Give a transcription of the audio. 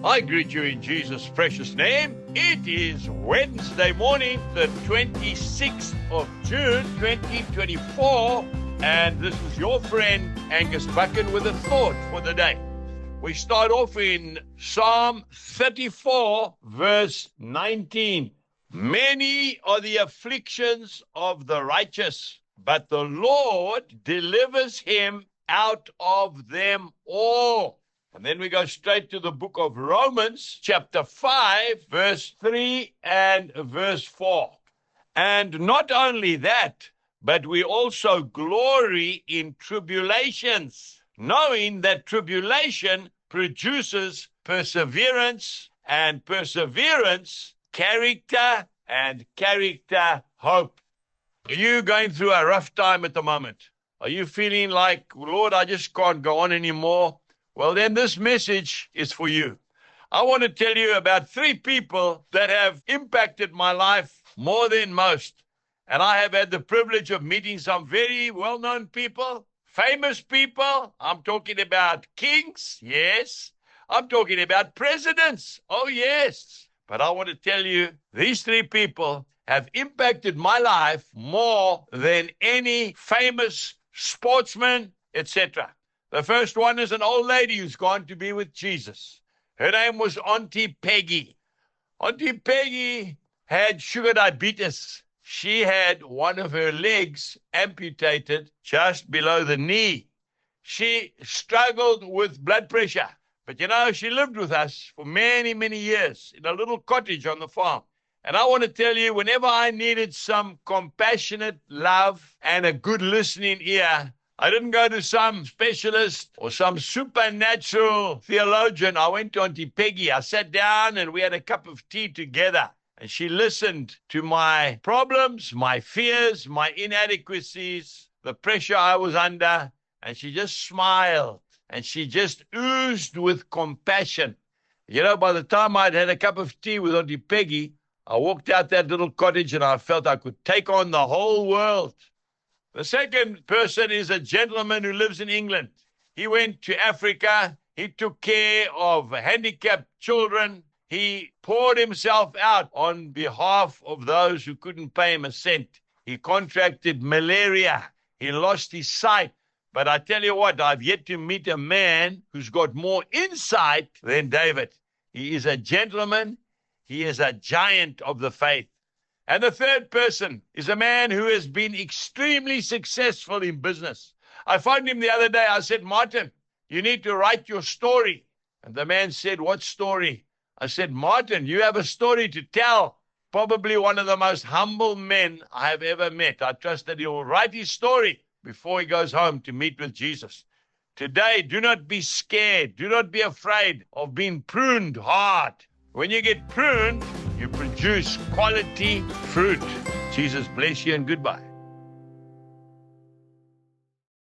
I greet you in Jesus' precious name. It is Wednesday morning, the 26th of June, 2024, and this is your friend Angus Buchen with a thought for the day. We start off in Psalm 34, verse 19. Many are the afflictions of the righteous, but the Lord delivers him out of them all. And then we go straight to the book of Romans, chapter 5, verse 3 and verse 4. And not only that, but we also glory in tribulations, knowing that tribulation produces perseverance, and perseverance, character, and character, hope. Are you going through a rough time at the moment? Are you feeling like, Lord, I just can't go on anymore? Well, then this message is for you. I want to tell you about 3 people that have impacted my life more than most. And I have had the privilege of meeting some very well-known people, famous people. I'm talking about kings, yes. I'm talking about presidents, oh yes. But I want to tell you, these 3 people have impacted my life more than any famous sportsman, etc. The first one is an old lady who's gone to be with Jesus. Her name was Auntie Peggy. Auntie Peggy had sugar diabetes. She had one of her legs amputated just below the knee. She struggled with blood pressure. But you know, she lived with us for many, many years in a little cottage on the farm. And I want to tell you, whenever I needed some compassionate love and a good listening ear, I didn't go to some specialist or some supernatural theologian. I went to Auntie Peggy. I sat down and we had a cup of tea together. And she listened to my problems, my fears, my inadequacies, the pressure I was under. And she just smiled and she just oozed with compassion. You know, by the time I'd had a cup of tea with Auntie Peggy, I walked out that little cottage and I felt I could take on the whole world. The second person is a gentleman who lives in England. He went to Africa. He took care of handicapped children. He poured himself out on behalf of those who couldn't pay him a cent. He contracted malaria. He lost his sight. But I tell you what, I've yet to meet a man who's got more insight than David. He is a gentleman. He is a giant of the faith. And the third person is a man who has been extremely successful in business. I phoned him the other day. I said, Martin, you need to write your story. And the man said, what story? I said, Martin, you have a story to tell. Probably one of the most humble men I have ever met. I trust that he will write his story before he goes home to meet with Jesus. Today, do not be scared. Do not be afraid of being pruned hard. When you get pruned, you produce quality fruit. Jesus bless you and goodbye.